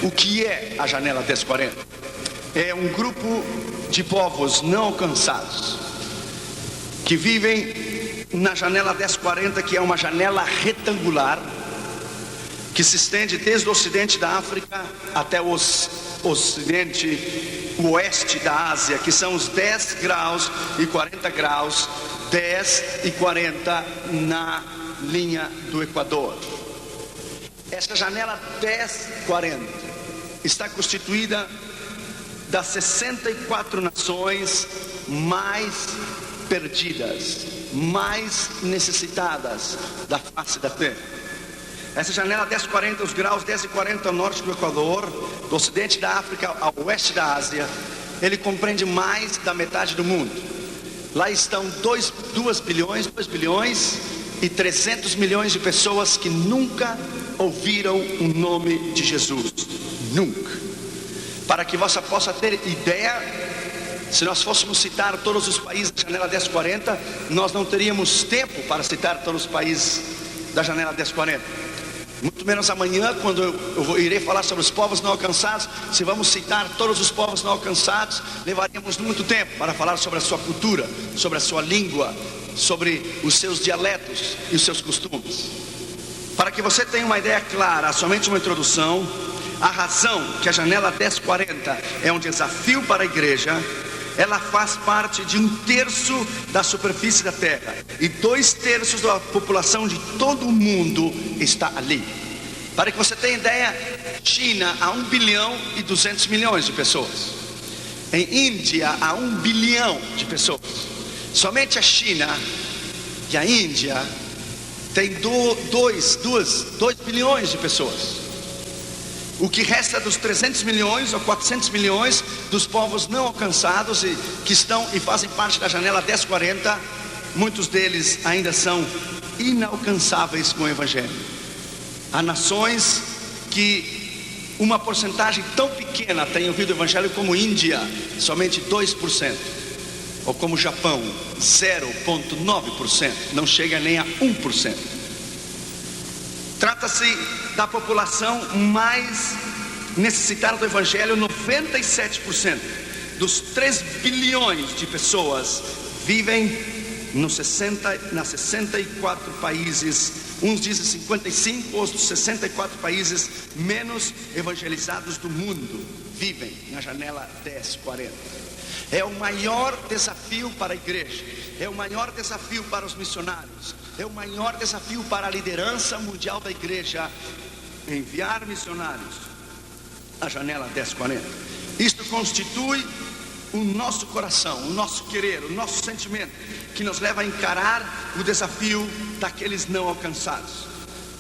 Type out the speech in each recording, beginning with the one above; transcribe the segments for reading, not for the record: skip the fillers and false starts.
O que é a janela 1040? É um grupo de povos não alcançados que vivem na janela 1040, que é uma janela retangular que se estende desde o ocidente da África até o oeste da Ásia, que são os 10 graus e 40 graus, 10 e 40 na linha do Equador. Esta janela 1040 está constituída das 64 nações mais perdidas, mais necessitadas da face da terra. Essa janela 1040, os graus 10 e 40 ao norte do Equador, do ocidente da África ao oeste da Ásia, ele compreende mais da metade do mundo. Lá estão 2 bilhões e 300 milhões de pessoas que nunca ouviram o nome de Jesus. Nunca. Para que você possa ter ideia, se nós fôssemos citar todos os países da janela 1040, nós não teríamos tempo para citar todos os países da janela 1040. Muito menos amanhã, quando eu irei falar sobre os povos não alcançados. Se vamos citar todos os povos não alcançados, levaríamos muito tempo para falar sobre a sua cultura, sobre a sua língua, sobre os seus dialetos e os seus costumes. Para que você tenha uma ideia clara, somente uma introdução, a razão que a janela 1040 é um desafio para a igreja: ela faz parte de 1/3 da superfície da terra, e 2/3 da população de todo o mundo está ali. Para que você tenha ideia, China há 1 bilhão e 200 milhões de pessoas. Em Índia há 1 bilhão de pessoas. Somente a China e a Índia tem 2 bilhões de pessoas. O que resta dos 300 milhões ou 400 milhões dos povos não alcançados e que estão e fazem parte da janela 1040, muitos deles ainda são inalcançáveis com o Evangelho. Há nações que uma porcentagem tão pequena tem ouvido o Evangelho, como Índia, somente 2%, ou como Japão, 0,9%, não chega nem a 1%. Trata-se da população mais necessitada do Evangelho. 97% dos 3 bilhões de pessoas vivem nas 64 países, uns dizem 55, outros 64 países menos evangelizados do mundo, vivem na janela 1040. É o maior desafio para a igreja, é o maior desafio para os missionários, é o maior desafio para a liderança mundial da igreja: enviar missionários à janela 1040. Isto constitui o nosso coração, o nosso querer, o nosso sentimento, que nos leva a encarar o desafio daqueles não alcançados.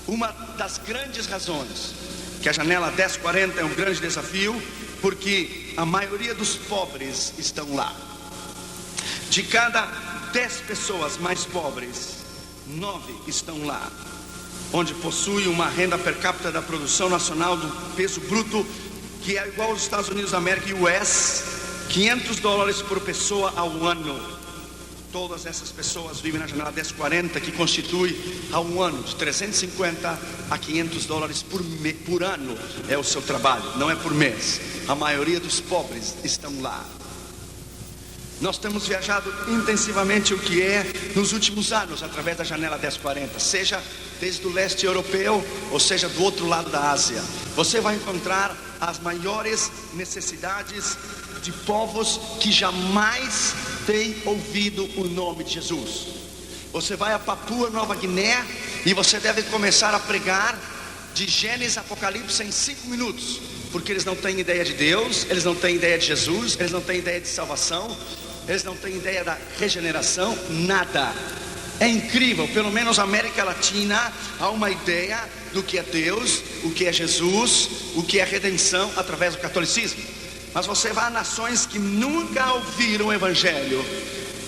Uma das grandes razões que a janela 1040 é um grande desafio, porque a maioria dos pobres estão lá. De cada 10 pessoas mais pobres, 9 estão lá, onde possui uma renda per capita da produção nacional do peso bruto, que é igual aos Estados Unidos da América e US, $500 por pessoa ao ano. Todas essas pessoas vivem na janela 1040, que constitui a um ano de $350 a $500 por ano. É o seu trabalho, não é por mês. A maioria dos pobres estão lá. Nós temos viajado intensivamente o que é nos últimos anos através da janela 1040, seja desde o leste europeu ou seja do outro lado da Ásia. Você vai encontrar as maiores necessidades de povos que jamais têm ouvido o nome de Jesus. Você vai a Papua Nova Guiné e você deve começar a pregar de Gênesis a Apocalipse em 5 minutos, porque eles não têm ideia de Deus, eles não têm ideia de Jesus, eles não têm ideia de salvação, eles não têm ideia da regeneração, nada. É incrível. Pelo menos na América Latina há uma ideia do que é Deus, o que é Jesus, o que é redenção através do catolicismo. Mas você vai a nações que nunca ouviram o Evangelho,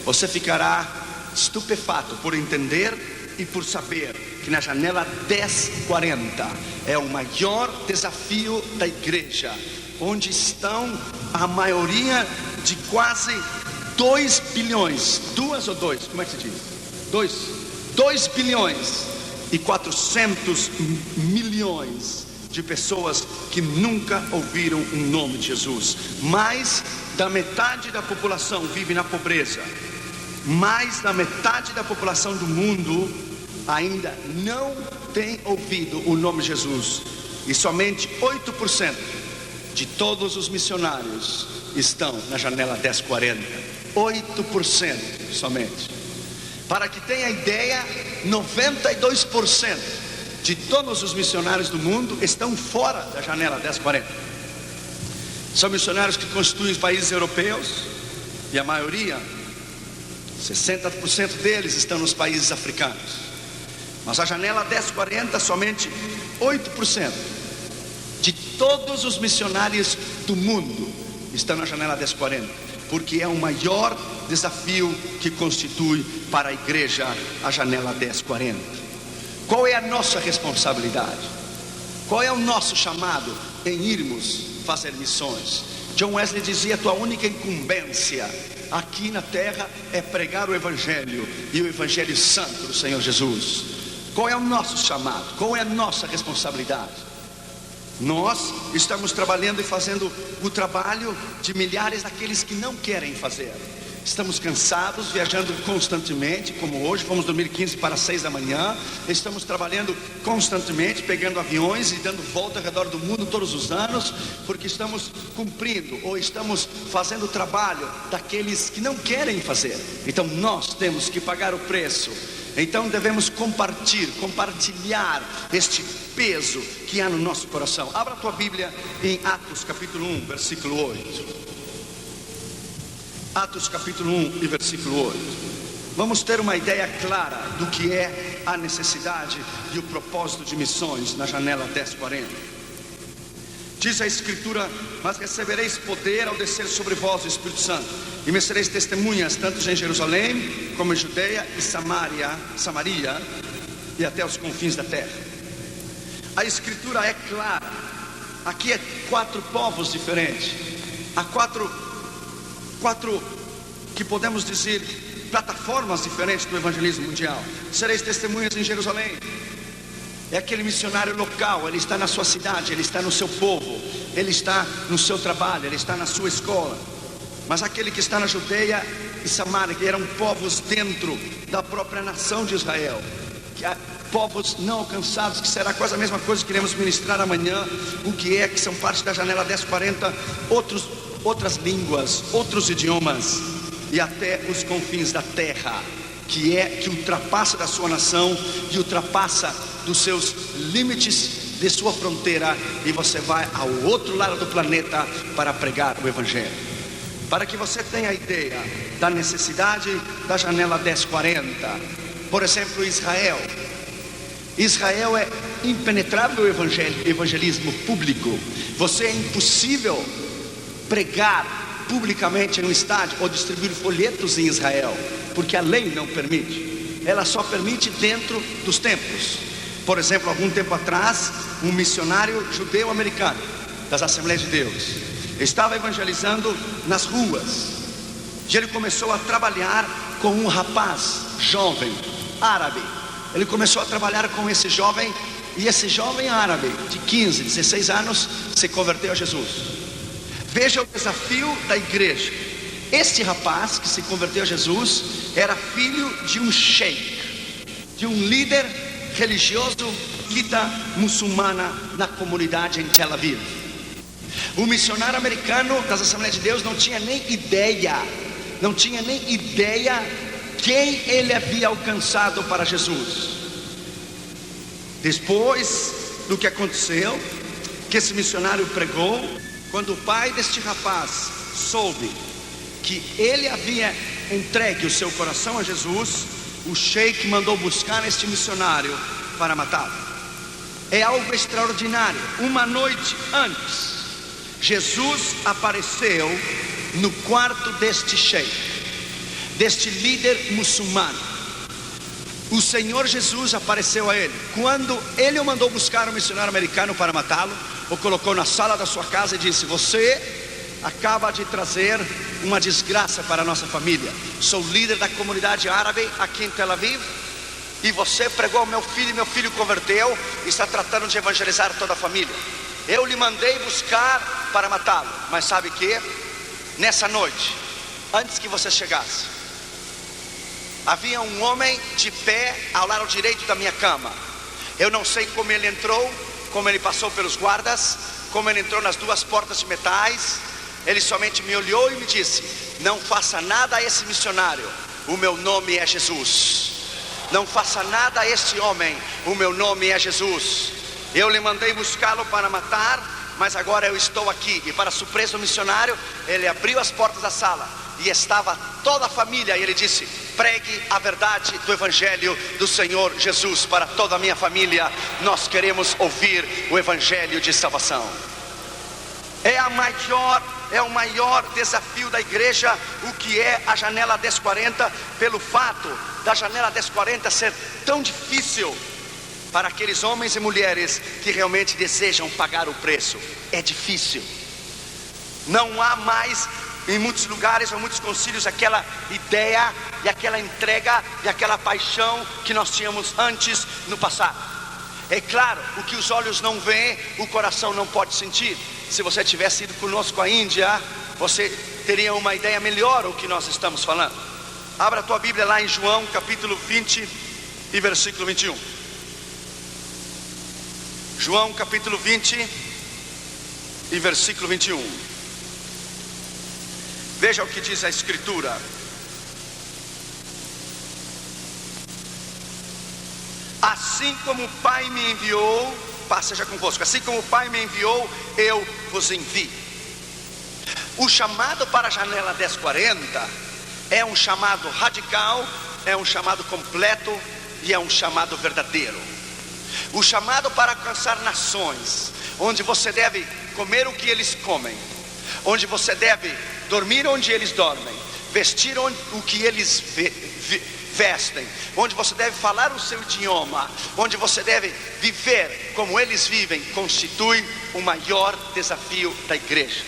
você ficará estupefato por entender e por saber que na janela 1040 é o maior desafio da igreja, onde estão a maioria de quase 2 bilhões, 2 ou 2, como é que se diz? 2 bilhões e 400 milhões de pessoas que nunca ouviram o nome de Jesus. Mais da metade da população vive na pobreza. Mais da metade da população do mundo ainda não tem ouvido o nome de Jesus. E somente 8% de todos os missionários estão na janela 1040. 8% somente. Para que tenha ideia, 92% de todos os missionários do mundo estão fora da janela 1040. São missionários que constituem os países europeus, e a maioria, 60% deles, estão nos países africanos. Mas a janela 1040, somente 8% de todos os missionários do mundo estão na janela 1040, porque é o maior desafio que constitui para a igreja a janela 1040. Qual é a nossa responsabilidade? Qual é o nosso chamado em irmos fazer missões? John Wesley dizia: tua única incumbência aqui na terra é pregar o Evangelho, e o Evangelho santo do Senhor Jesus. Qual é o nosso chamado? Qual é a nossa responsabilidade? Nós estamos trabalhando e fazendo o trabalho de milhares daqueles que não querem fazer. Estamos cansados, viajando constantemente, como hoje, fomos dormir 15 para 6 da manhã. Estamos trabalhando constantemente, pegando aviões e dando volta ao redor do mundo todos os anos, porque estamos cumprindo, ou estamos fazendo o trabalho daqueles que não querem fazer. Então nós temos que pagar o preço. Então devemos compartilhar este peso que há no nosso coração. Abra a tua Bíblia em Atos capítulo 1, versículo 8. Atos capítulo 1 e versículo 8. Vamos ter uma ideia clara do que é a necessidade e o propósito de missões na janela 1040. Diz a Escritura: mas recebereis poder ao descer sobre vós o Espírito Santo, e me sereis testemunhas tanto em Jerusalém como em Judeia e Samaria e até os confins da terra. A Escritura é clara. Aqui é 4 povos diferentes. Há quatro que podemos dizer plataformas diferentes do evangelismo mundial. Sereis testemunhas em Jerusalém. É aquele missionário local, ele está na sua cidade, ele está no seu povo, ele está no seu trabalho, ele está na sua escola. Mas aquele que está na Judeia e Samaria, que eram povos dentro da própria nação de Israel, que há povos não alcançados, que será quase a mesma coisa que iremos ministrar amanhã, o que é que são parte da janela 1040, outras línguas, outros idiomas, e até os confins da terra, que ultrapassa da sua nação e ultrapassa dos seus limites de sua fronteira, e você vai ao outro lado do planeta para pregar o Evangelho. Para que você tenha ideia da necessidade da janela 1040, por exemplo, Israel é impenetrável o evangelismo público. É impossível pregar publicamente em um estádio ou distribuir folhetos em Israel, porque a lei não permite. Ela só permite dentro dos templos. Por exemplo, algum tempo atrás, um missionário judeu-americano das Assembleias de Deus estava evangelizando nas ruas, e ele começou a trabalhar com um rapaz jovem árabe. Ele começou a trabalhar com esse jovem, e esse jovem árabe de 15, 16 anos se converteu a Jesus. Veja o desafio da igreja. Este rapaz que se converteu a Jesus era filho de um sheik, de um líder religioso muçulmana na comunidade em Tel Aviv. O missionário americano das Assembleias de Deus não tinha nem ideia quem ele havia alcançado para Jesus. Depois do que aconteceu, que esse missionário pregou, quando o pai deste rapaz soube que ele havia entregue o seu coração a Jesus, o sheik mandou buscar este missionário para matá-lo. É algo extraordinário. Uma noite antes, Jesus apareceu no quarto deste sheik, deste líder muçulmano. O Senhor Jesus apareceu a ele. Quando ele o mandou buscar o missionário americano para matá-lo, o colocou na sala da sua casa e disse: você acaba de trazer uma desgraça para a nossa família. Sou líder da comunidade árabe aqui em Tel Aviv, e você pregou ao meu filho e meu filho converteu e está tratando de evangelizar toda a família. Eu lhe mandei buscar para matá-lo, mas sabe que? Nessa noite, antes que você chegasse, havia um homem de pé ao lado direito da minha cama. Eu não sei como ele entrou, como ele passou pelos guardas, como ele entrou nas duas portas de metais. Ele somente me olhou e me disse: não faça nada a esse missionário, o meu nome é Jesus. Não faça nada a este homem, o meu nome é Jesus. Eu lhe mandei buscá-lo para matar, mas agora eu estou aqui. E para surpresa do missionário, ele abriu as portas da sala e estava toda a família. E ele disse: pregue a verdade do Evangelho do Senhor Jesus para toda a minha família. Nós queremos ouvir o Evangelho de salvação. É o maior desafio da igreja, o que é a janela 1040, pelo fato da janela 1040 ser tão difícil para aqueles homens e mulheres que realmente desejam pagar o preço. É difícil. Não há mais em muitos lugares ou muitos concílios aquela ideia e aquela entrega e aquela paixão que nós tínhamos antes no passado. É claro, o que os olhos não veem, o coração não pode sentir. Se você tivesse ido conosco à Índia, você teria uma ideia melhor do que nós estamos falando. Abra a tua Bíblia lá em João capítulo 20 e versículo 21. João capítulo 20 e versículo 21. Veja o que diz a Escritura. Assim como o Pai me enviou, paz seja convosco. Assim como o Pai me enviou, eu vos envio. O chamado para a janela 1040 é um chamado radical, é um chamado completo e é um chamado verdadeiro. O chamado para alcançar nações, onde você deve comer o que eles comem, onde você deve dormir onde eles dormem, vestir o que eles vestem, onde você deve falar o seu idioma, onde você deve viver como eles vivem, constitui o maior desafio da igreja.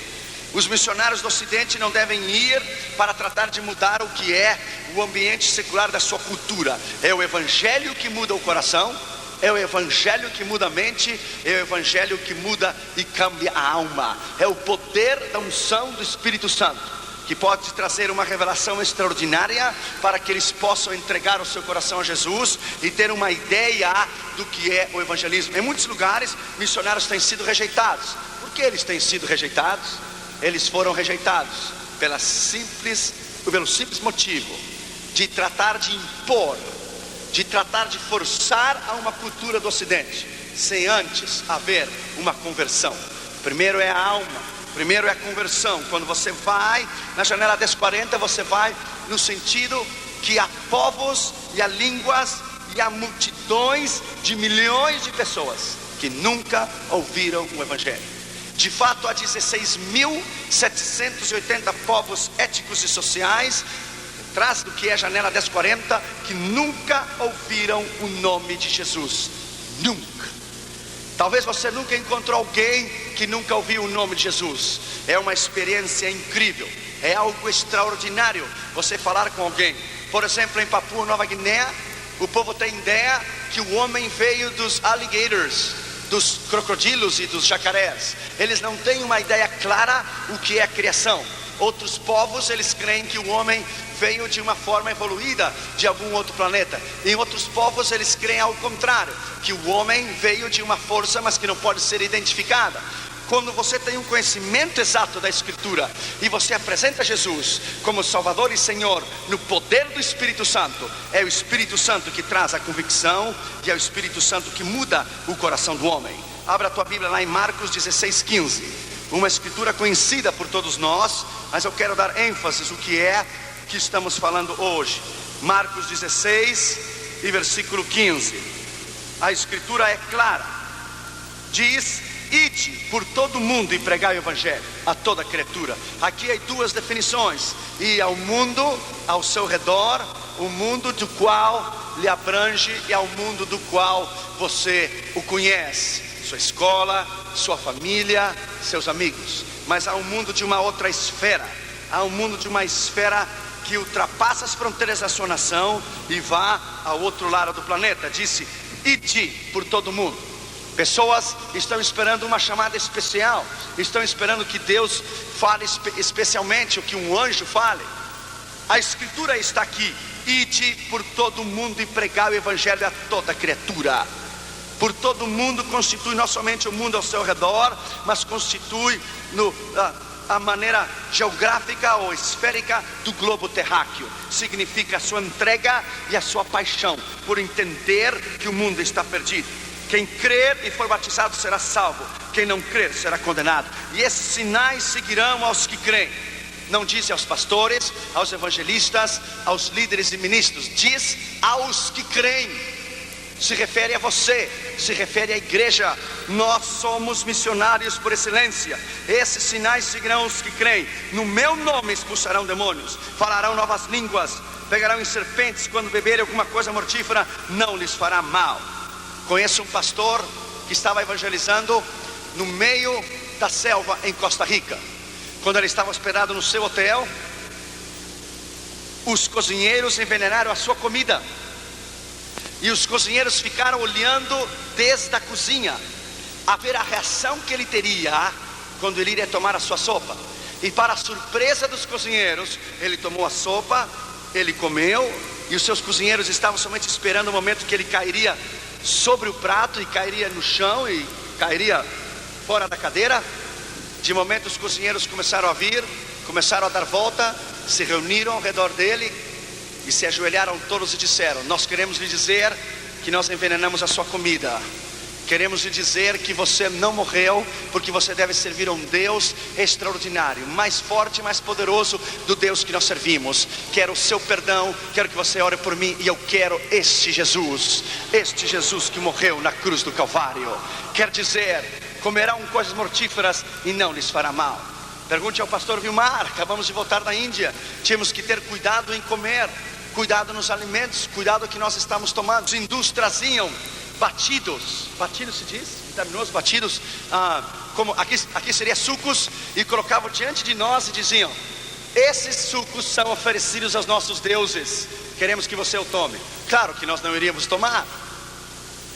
Os missionários do Ocidente não devem ir para tratar de mudar o que é o ambiente secular da sua cultura. É o Evangelho que muda o coração, é o Evangelho que muda a mente, é o Evangelho que muda e cambia a alma. É o poder da unção do Espírito Santo que pode trazer uma revelação extraordinária para que eles possam entregar o seu coração a Jesus e ter uma ideia do que é o evangelismo. Em muitos lugares, missionários têm sido rejeitados. Por que eles têm sido rejeitados? Eles foram rejeitados pelo simples motivo de tratar de impor, de tratar de forçar a uma cultura do Ocidente, sem antes haver uma conversão. Primeiro é a alma. Primeiro é a conversão. Quando você vai na janela 1040, você vai no sentido que há povos e há línguas e há multidões de milhões de pessoas que nunca ouviram o Evangelho. De fato, há 16.780 povos étnicos e sociais atrás do que é a janela 1040 que nunca ouviram o nome de Jesus. Nunca. Talvez você nunca encontrou alguém que nunca ouviu o nome de Jesus. É uma experiência incrível, é algo extraordinário você falar com alguém. Por exemplo, em Papua Nova Guiné, o povo tem ideia que o homem veio dos alligators, dos crocodilos e dos jacarés. Eles não têm uma ideia clara o que é a criação. Outros povos, eles creem que o homem veio de uma forma evoluída de algum outro planeta. Em outros povos, eles creem ao contrário, que o homem veio de uma força, mas que não pode ser identificada. Quando você tem um conhecimento exato da Escritura e você apresenta Jesus como Salvador e Senhor no poder do Espírito Santo, é o Espírito Santo que traz a convicção e é o Espírito Santo que muda o coração do homem. Abra a tua Bíblia lá em Marcos 16:15, uma escritura conhecida por todos nós, mas eu quero dar ênfase no que é que estamos falando hoje. Marcos 16 e versículo 15. A escritura é clara. Diz: ide por todo o mundo e pregai o evangelho a toda criatura. Aqui há duas definições: e ao mundo ao seu redor, o mundo do qual lhe abrange e ao mundo do qual você o conhece, sua escola, sua família, seus amigos. Mas há um mundo de uma outra esfera, há um mundo de uma esfera que ultrapassa as fronteiras da sua nação e vá ao outro lado do planeta. Disse: ide por todo mundo. Pessoas estão esperando uma chamada especial, estão esperando que Deus fale especialmente, o que um anjo fale. A escritura está aqui: ide por todo mundo e pregai o evangelho a toda criatura. Por todo mundo constitui não somente o mundo ao seu redor, mas constitui a maneira geográfica ou esférica do globo terráqueo. Significa a sua entrega e a sua paixão por entender que o mundo está perdido. Quem crer e for batizado será salvo, quem não crer será condenado. E esses sinais seguirão aos que creem. Não diz aos pastores, aos evangelistas, aos líderes e ministros, diz aos que creem. Se refere a você, se refere à igreja. Nós somos missionários por excelência. Esses sinais seguirão os que creem. No meu nome expulsarão demônios, falarão novas línguas, pegarão em serpentes, quando beberem alguma coisa mortífera não lhes fará mal. Conheço um pastor que estava evangelizando no meio da selva em Costa Rica. Quando ele estava hospedado no seu hotel, os cozinheiros envenenaram a sua comida. E os cozinheiros ficaram olhando desde a cozinha a ver a reação que ele teria quando ele iria tomar a sua sopa. E para a surpresa dos cozinheiros, ele tomou a sopa, ele comeu, e os seus cozinheiros estavam somente esperando o momento que ele cairia sobre o prato e cairia no chão e cairia fora da cadeira. De momento os cozinheiros começaram a vir, começaram a dar volta, se reuniram ao redor dele e se ajoelharam todos e disseram: nós queremos lhe dizer que nós envenenamos a sua comida. Queremos lhe dizer que você não morreu, porque você deve servir a um Deus extraordinário, mais forte e mais poderoso do Deus que nós servimos. Quero o seu perdão, quero que você ore por mim, e eu quero este Jesus que morreu na cruz do Calvário. Quer dizer, comerão coisas mortíferas e não lhes fará mal. Pergunte ao pastor Vilmar, acabamos de voltar da Índia. Tínhamos que ter cuidado em comer, cuidado nos alimentos, cuidado que nós estamos tomando. Os hindus traziam batidos se diz, vitaminosos, batidos, como aqui seria sucos, e colocavam diante de nós e diziam: esses sucos são oferecidos aos nossos deuses, queremos que você o tome. Claro que nós não iríamos tomar.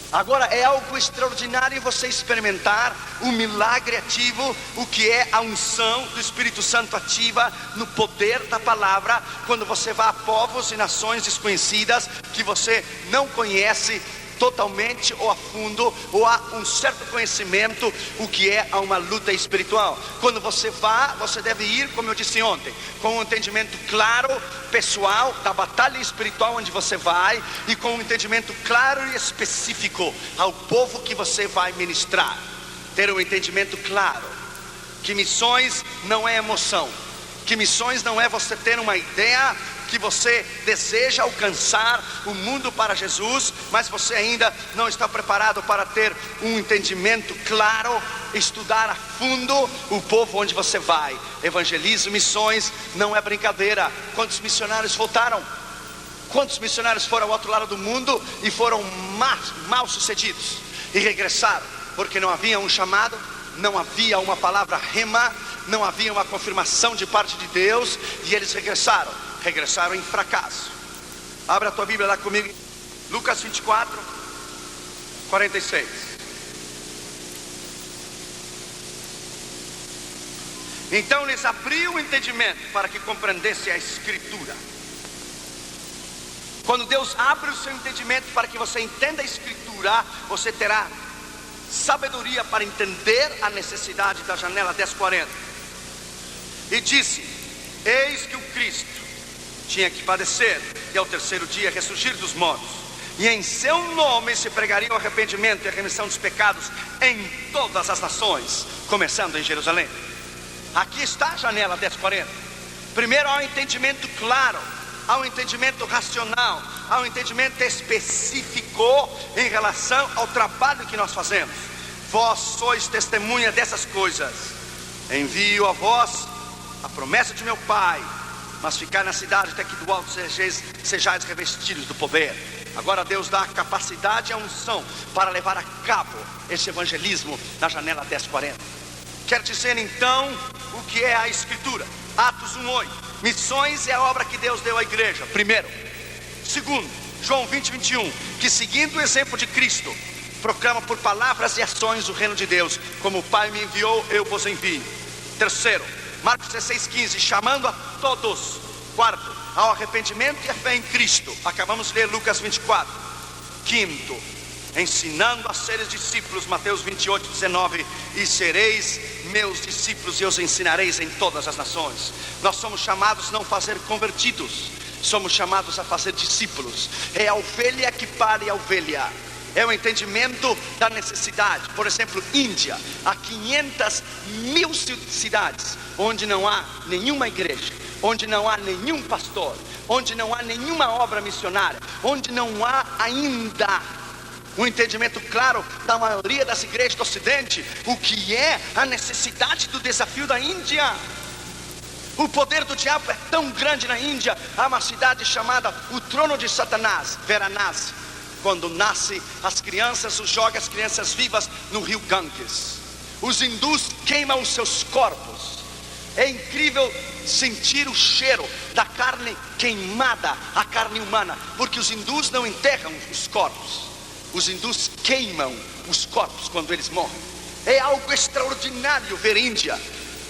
Agora é algo extraordinário você experimentar o milagre ativo, o que é a unção do Espírito Santo ativa no poder da palavra, quando você vai a povos e nações desconhecidas que você não conhece totalmente ou a fundo, ou há um certo conhecimento, o que é uma luta espiritual. Quando você vai, você deve ir, como eu disse ontem, com um entendimento claro, pessoal, da batalha espiritual onde você vai, e com um entendimento claro e específico ao povo que você vai ministrar. Ter um entendimento claro, que missões não é emoção, que missões não é você ter uma ideia que você deseja alcançar o mundo para Jesus, mas você ainda não está preparado para ter um entendimento claro, estudar a fundo o povo onde você vai. Evangelismo, missões não é brincadeira. Quantos missionários voltaram? Quantos missionários foram ao outro lado do mundo e foram mal sucedidos e regressaram? Porque não havia um chamado, não havia uma palavra rema, não havia uma confirmação de parte de Deus, e eles regressaram em fracasso. Abra a tua Bíblia lá comigo, Lucas 24, 46. Então lhes abriu o entendimento para que compreendesse a Escritura. Quando Deus abre o seu entendimento para que você entenda a Escritura, você terá sabedoria para entender a necessidade da janela 1040. E disse: eis que o Cristo tinha que padecer e ao terceiro dia ressurgir dos mortos, e em seu nome se pregaria o arrependimento e a remissão dos pecados em todas as nações, começando em Jerusalém. Aqui está a janela 1040. Primeiro há um entendimento claro, há um entendimento racional, há um entendimento específico em relação ao trabalho que nós fazemos. Vós sois testemunha dessas coisas. Envio a vós a promessa de meu Pai, mas ficar na cidade até que do alto sejais revestidos do poder. Agora Deus dá a capacidade e a unção para levar a cabo esse evangelismo na janela 1040. Quer dizer então o que é a Escritura. Atos 1:8. Missões é a obra que Deus deu à igreja, primeiro. Segundo, João 20:21, que seguindo o exemplo de Cristo, proclama por palavras e ações o reino de Deus. Como o Pai me enviou, eu vos envio. Terceiro, Marcos 16:15, chamando a todos. Quarto, ao arrependimento e a fé em Cristo. Acabamos de ler Lucas 24. Quinto, ensinando a seres discípulos, Mateus 28:19, e sereis meus discípulos e os ensinareis em todas as nações. Nós somos chamados não a fazer convertidos, somos chamados a fazer discípulos. É a ovelha que pare a ovelha, é o entendimento da necessidade. Por exemplo, Índia, há 500.000 cidades onde não há nenhuma igreja, onde não há nenhum pastor, onde não há nenhuma obra missionária, onde não há ainda um entendimento claro da maioria das igrejas do Ocidente, o que é a necessidade do desafio da Índia. O poder do diabo é tão grande na Índia. Há uma cidade chamada o trono de Satanás, Varanasi. Quando nasce as crianças, joga as crianças vivas no rio Ganges. Os hindus queimam os seus corpos. É incrível sentir o cheiro da carne queimada, a carne humana, porque os hindus não enterram os corpos, os hindus queimam os corpos quando eles morrem. É algo extraordinário ver Índia,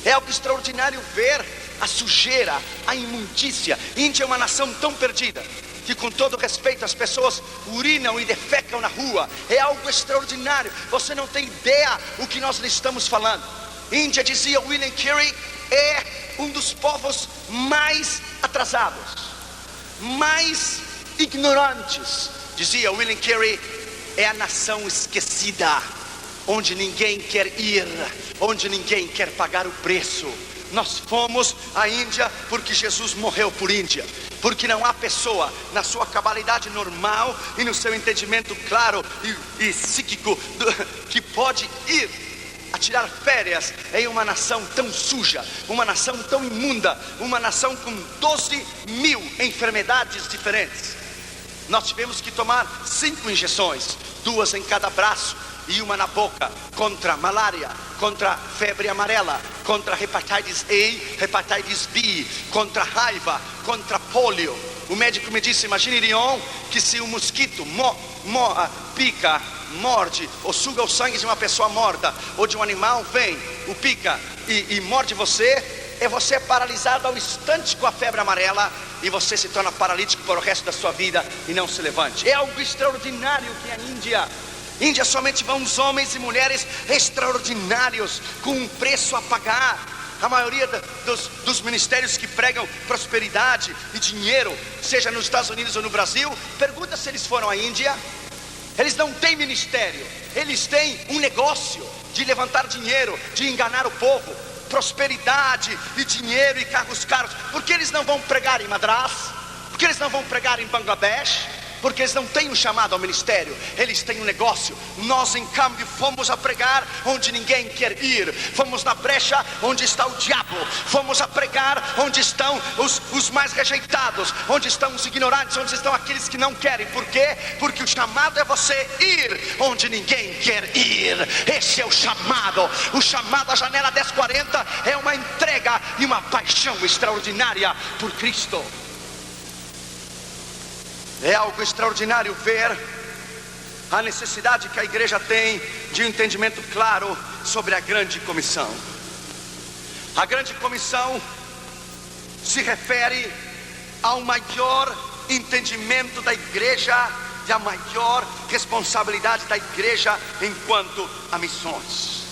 é algo extraordinário ver a sujeira, a imundícia. Índia é uma nação tão perdida que, com todo respeito, as pessoas urinam e defecam na rua. É algo extraordinário, você não tem ideia o que nós lhe estamos falando. Índia, dizia William Carey, é um dos povos mais atrasados, mais ignorantes. Dizia William Carey, é a nação esquecida, onde ninguém quer ir, onde ninguém quer pagar o preço. Nós fomos à Índia porque Jesus morreu por Índia, porque não há pessoa na sua cabalidade normal e no seu entendimento claro e psíquico que pode ir a tirar férias em uma nação tão suja, uma nação tão imunda, uma nação com 12.000 enfermidades diferentes. Nós tivemos que tomar 5 injeções, 2 em cada braço e uma na boca, contra malária, contra febre amarela, contra hepatitis A, hepatitis B, contra raiva, contra pólio. O médico me disse, imagine, Irion, que se um mosquito pica, morde ou suga o sangue de uma pessoa morta ou de um animal, vem, o pica e morde você, você é paralisado ao instante com a febre amarela e você se torna paralítico para o resto da sua vida e não se levante. É algo extraordinário que a Índia somente vão os homens e mulheres extraordinários com um preço a pagar. A maioria dos ministérios que pregam prosperidade e dinheiro, seja nos Estados Unidos ou no Brasil, pergunta se eles foram à Índia. Eles não têm ministério, eles têm um negócio de levantar dinheiro, de enganar o povo, prosperidade e dinheiro e carros caros. Por que eles não vão pregar em Madras? Por que eles não vão pregar em Bangladesh? Porque eles não têm um chamado ao ministério, eles têm um negócio. Nós, em câmbio, fomos a pregar onde ninguém quer ir. Fomos na brecha onde está o diabo. Fomos a pregar onde estão os mais rejeitados, onde estão os ignorantes, onde estão aqueles que não querem. Por quê? Porque o chamado é você ir onde ninguém quer ir. Esse é o chamado. O chamado à janela 1040 é uma entrega e uma paixão extraordinária por Cristo. É algo extraordinário ver a necessidade que a igreja tem de um entendimento claro sobre a grande comissão. A grande comissão se refere ao maior entendimento da igreja e a maior responsabilidade da igreja enquanto a missões.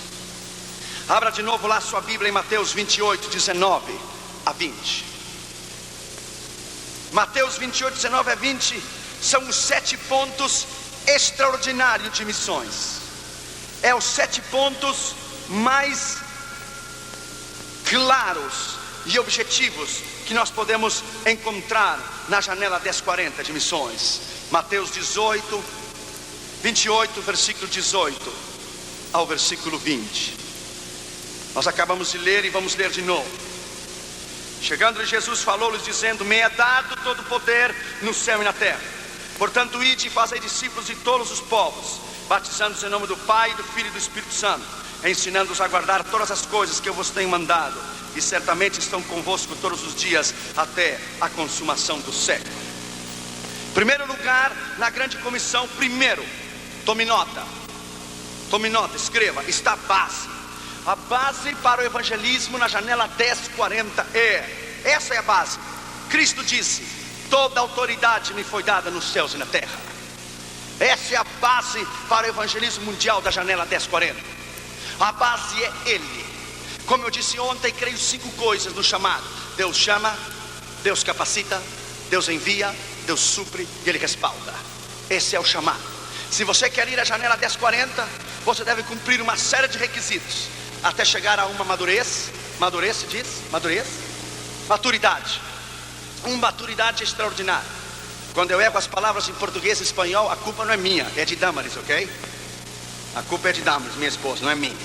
Abra de novo lá sua Bíblia em Mateus 28, 19 a 20. Mateus 28, 19 a 20 são os 7 pontos extraordinários de missões. É os 7 pontos mais claros e objetivos que nós podemos encontrar na janela 1040 de missões. Mateus 28, versículo 18 ao versículo 20. Nós acabamos de ler e vamos ler de novo. Chegando Jesus, falou-lhes dizendo: me é dado todo o poder no céu e na terra. Portanto, ide e fazei discípulos de todos os povos, batizando-os em nome do Pai, do Filho e do Espírito Santo, ensinando-os a guardar todas as coisas que eu vos tenho mandado. e certamente estão convosco todos os dias até a consumação do século. Primeiro lugar, na grande comissão, primeiro, tome nota, escreva, está a base. A base para o evangelismo na janela 1040 essa é a base. Cristo disse: toda autoridade me foi dada nos céus e na terra. Essa é a base para o evangelismo mundial da janela 1040. A base é Ele. Como eu disse ontem, creio 5 coisas no chamado: Deus chama, Deus capacita, Deus envia, Deus supre e Ele respalda. Esse é o chamado. Se você quer ir à janela 1040, você deve cumprir uma série de requisitos até chegar a uma maturidade. Uma maturidade extraordinária. Quando eu erro as palavras em português e espanhol, a culpa não é minha, é de Damaris, ok? A culpa é de Damaris, minha esposa, não é minha.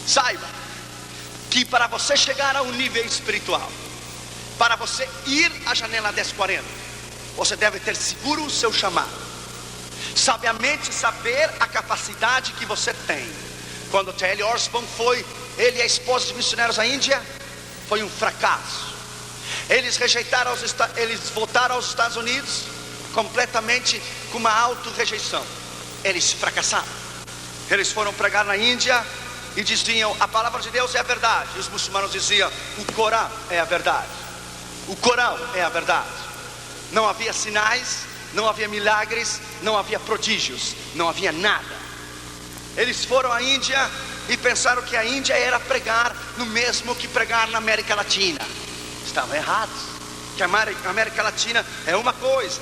Saiba que para você chegar a um nível espiritual, para você ir à janela 1040, você deve ter seguro o seu chamado, sabiamente saber a capacidade que você tem. Quando T.L. Osborne foi, ele e a esposa de missionários à Índia, foi um fracasso. Eles voltaram aos Estados Unidos completamente com uma auto-rejeição. Eles fracassaram. Eles foram pregar na Índia e diziam: a palavra de Deus é a verdade. E os muçulmanos diziam: o Corão é a verdade. O Corão é a verdade. Não havia sinais, não havia milagres, não havia prodígios, não havia nada. Eles foram à Índia e pensaram que a Índia era pregar no mesmo que pregar na América Latina. Estavam errados. Que a América Latina é uma coisa,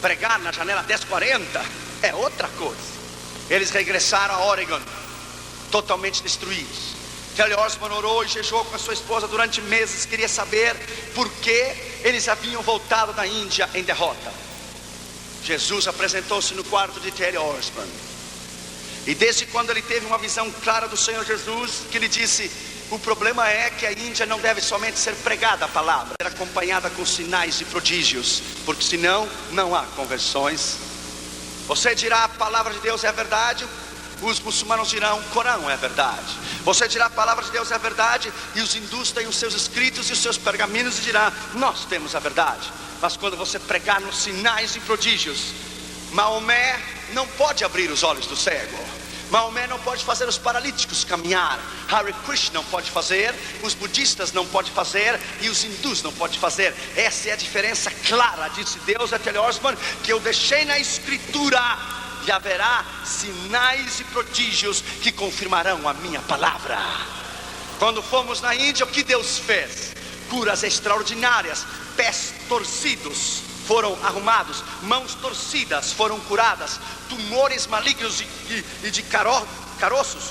pregar na janela 1040 é outra coisa. Eles regressaram a Oregon totalmente destruídos. T.L. Osborne orou e jejuou com a sua esposa durante meses. Queria saber por que eles haviam voltado da Índia em derrota. Jesus apresentou-se no quarto de T.L. Osborne, e desde quando ele teve uma visão clara do Senhor Jesus, que ele disse: o problema é que a Índia não deve somente ser pregada a palavra, ser acompanhada com sinais e prodígios, porque senão não há conversões. Você dirá: a palavra de Deus é a verdade, os muçulmanos dirão: o Corão é a verdade. Você dirá: a palavra de Deus é a verdade, e os hindus têm os seus escritos e os seus pergaminhos e dirão: nós temos a verdade. Mas quando você pregar nos sinais e prodígios, Maomé não pode abrir os olhos do cego, Maomé não pode fazer os paralíticos caminhar, Hare Krishna não pode fazer, os budistas não podem fazer e os hindus não podem fazer. Essa é a diferença clara, disse Deus a T.L. Osborne, que eu deixei na escritura, e haverá sinais e prodígios que confirmarão a minha palavra. Quando fomos na Índia, o que Deus fez? Curas extraordinárias, pés torcidos foram arrumados, mãos torcidas foram curadas, tumores malignos e de caroços,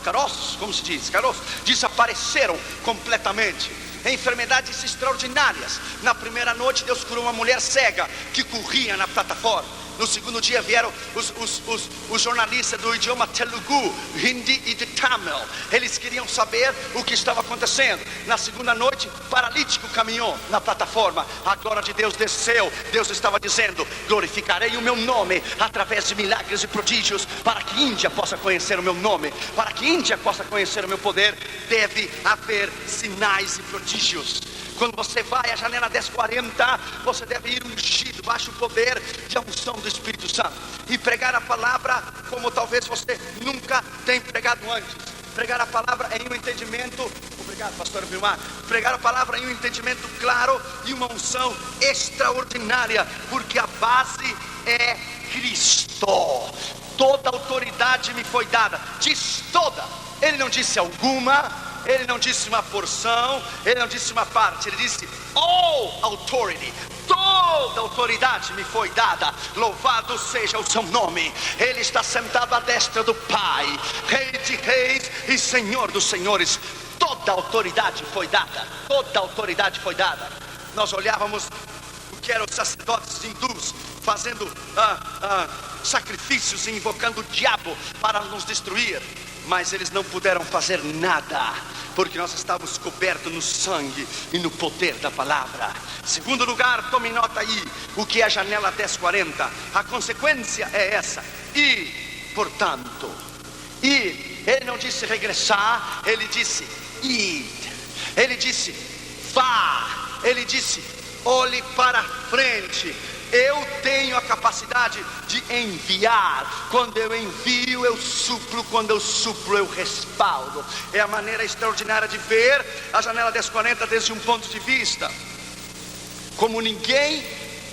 como se diz? Caroços, desapareceram completamente. Enfermidades extraordinárias. Na primeira noite Deus curou uma mulher cega que corria na plataforma. No segundo dia vieram os jornalistas do idioma Telugu, Hindi e de Tamil. Eles queriam saber o que estava acontecendo. Na segunda noite, paralítico caminhou na plataforma. A glória de Deus desceu. Deus estava dizendo: glorificarei o meu nome através de milagres e prodígios, para que a Índia possa conhecer o meu nome, para que a Índia possa conhecer o meu poder. Deve haver sinais e prodígios. Quando você vai à janela 1040, você deve ir ungido, baixo o poder de unção do Espírito Santo, e pregar a palavra como talvez você nunca tenha pregado antes. Pregar a palavra em um entendimento, obrigado pastor Vilmar, pregar a palavra em um entendimento claro e uma unção extraordinária, porque a base é Cristo. Toda autoridade me foi dada, diz toda, ele não disse alguma, ele não disse uma porção, ele não disse uma parte, ele disse all authority. Toda autoridade me foi dada, louvado seja o seu nome. Ele está sentado à destra do Pai, Rei de reis e Senhor dos senhores. Toda autoridade foi dada, toda autoridade foi dada. Nós olhávamos o que eram os sacerdotes hindus fazendo sacrifícios e invocando o diabo para nos destruir, mas eles não puderam fazer nada, porque nós estávamos cobertos no sangue e no poder da palavra. Segundo lugar, tome nota aí, o que é a janela 1040. A consequência é essa: e, portanto, e ele não disse regressar, ele disse id. Ele disse: vá. Ele disse: olhe para frente. Eu tenho a capacidade de enviar. Quando eu envio, eu suplo. Quando eu suplo, eu respaldo. É a maneira extraordinária de ver a janela 1040 desde um ponto de vista. Como ninguém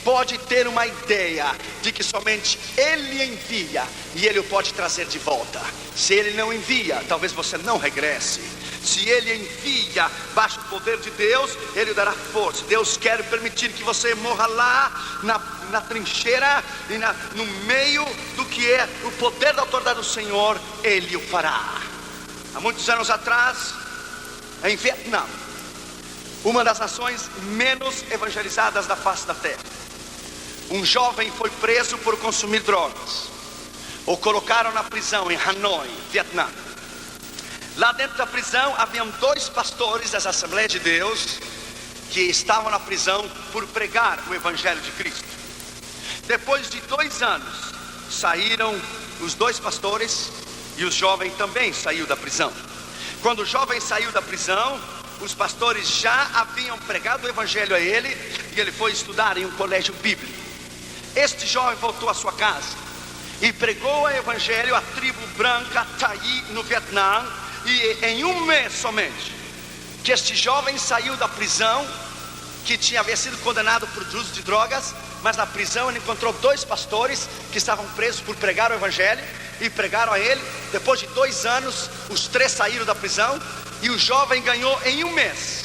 pode ter uma ideia de que somente Ele envia e Ele o pode trazer de volta. Se Ele não envia, talvez você não regresse. Se Ele envia, baixo o poder de Deus, Ele o dará força. Deus quer permitir que você morra lá na trincheira e no meio do que é o poder da autoridade do Senhor, Ele o fará. Há muitos anos atrás, em Vietnã, uma das nações menos evangelizadas da face da terra, um jovem foi preso por consumir drogas. O colocaram na prisão em Hanoi, Vietnã. Lá dentro da prisão haviam 2 pastores das Assembleias de Deus que estavam na prisão por pregar o Evangelho de Cristo. Depois de 2 anos, saíram os 2 pastores e o jovem também saiu da prisão. Quando o jovem saiu da prisão, os pastores já haviam pregado o Evangelho a ele e ele foi estudar em um colégio bíblico. Este jovem voltou à sua casa e pregou o Evangelho à tribo branca Thai no Vietnã. E em um mês somente, que este jovem saiu da prisão, que havia sido condenado por uso de drogas, mas na prisão ele encontrou 2 pastores que estavam presos por pregar o Evangelho e pregaram a ele. Depois de 2 anos, os 3 saíram da prisão e o jovem ganhou em um mês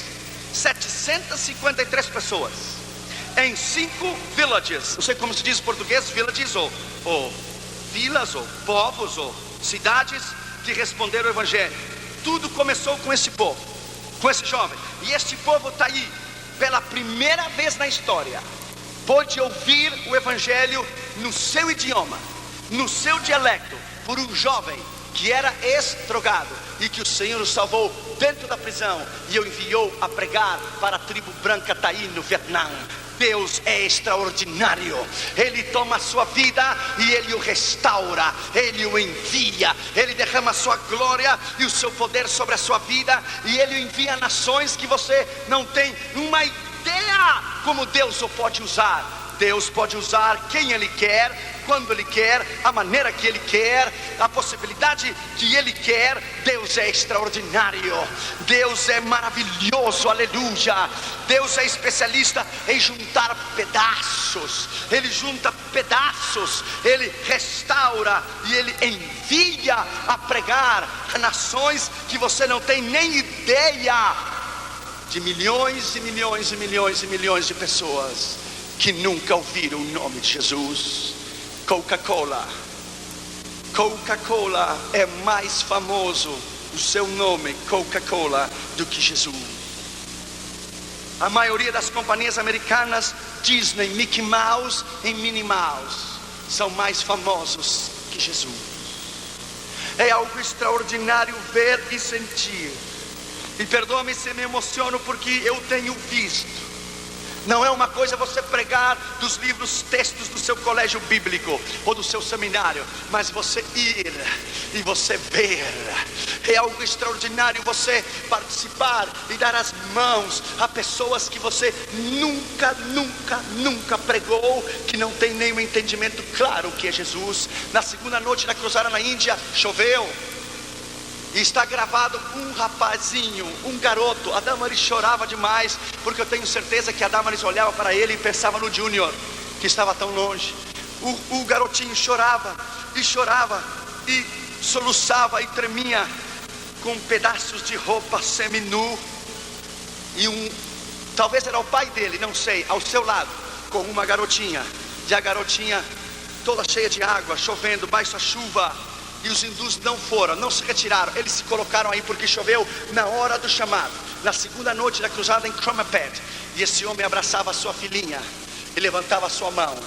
753 pessoas em 5 villages. Não sei como se diz em português, villages ou vilas ou povos ou cidades que responderam o Evangelho. Tudo começou com esse povo, com esse jovem. E este povo está aí, pela primeira vez na história, pôde ouvir o Evangelho no seu idioma, no seu dialecto, por um jovem que era ex-drogado e que o Senhor o salvou dentro da prisão e o enviou a pregar para a tribo branca Thai no Vietnã. Deus é extraordinário. Ele toma a sua vida e Ele o restaura, Ele o envia, Ele derrama a sua glória e o seu poder sobre a sua vida, e Ele o envia a nações que você não tem uma ideia como Deus o pode usar. Deus pode usar quem Ele quer, quando Ele quer, a maneira que Ele quer, a possibilidade que Ele quer. Deus é extraordinário, Deus é maravilhoso, aleluia. Deus é especialista em juntar pedaços. Ele junta pedaços, Ele restaura e Ele envia a pregar a nações que você não tem nem ideia, de milhões e milhões e milhões e milhões de pessoas que nunca ouviram o nome de Jesus. Coca-Cola é mais famoso, o seu nome Coca-Cola, do que Jesus. A maioria das companhias americanas, Disney, Mickey Mouse e Minnie Mouse, são mais famosos que Jesus. É algo extraordinário ver e sentir. E perdoa-me se me emociono, porque eu tenho visto. Não é uma coisa você pregar dos livros, textos do seu colégio bíblico ou do seu seminário, mas você ir e você ver. É algo extraordinário você participar e dar as mãos a pessoas que você nunca pregou, que não tem nenhum entendimento claro o que é Jesus. Na segunda noite da cruzada na Índia, choveu. E está gravado um rapazinho, um garoto. A Damaris chorava demais, porque eu tenho certeza que a Damaris olhava para ele e pensava no Júnior, que estava tão longe. O garotinho chorava e soluçava e tremia, com pedaços de roupa seminu. E talvez era o pai dele, não sei, ao seu lado, com uma garotinha. E a garotinha toda cheia de água, chovendo, baixo a chuva. E os hindus não se retiraram, eles se colocaram aí porque choveu na hora do chamado, na segunda noite da cruzada em Cromapet. E esse homem abraçava a sua filhinha e levantava a sua mão,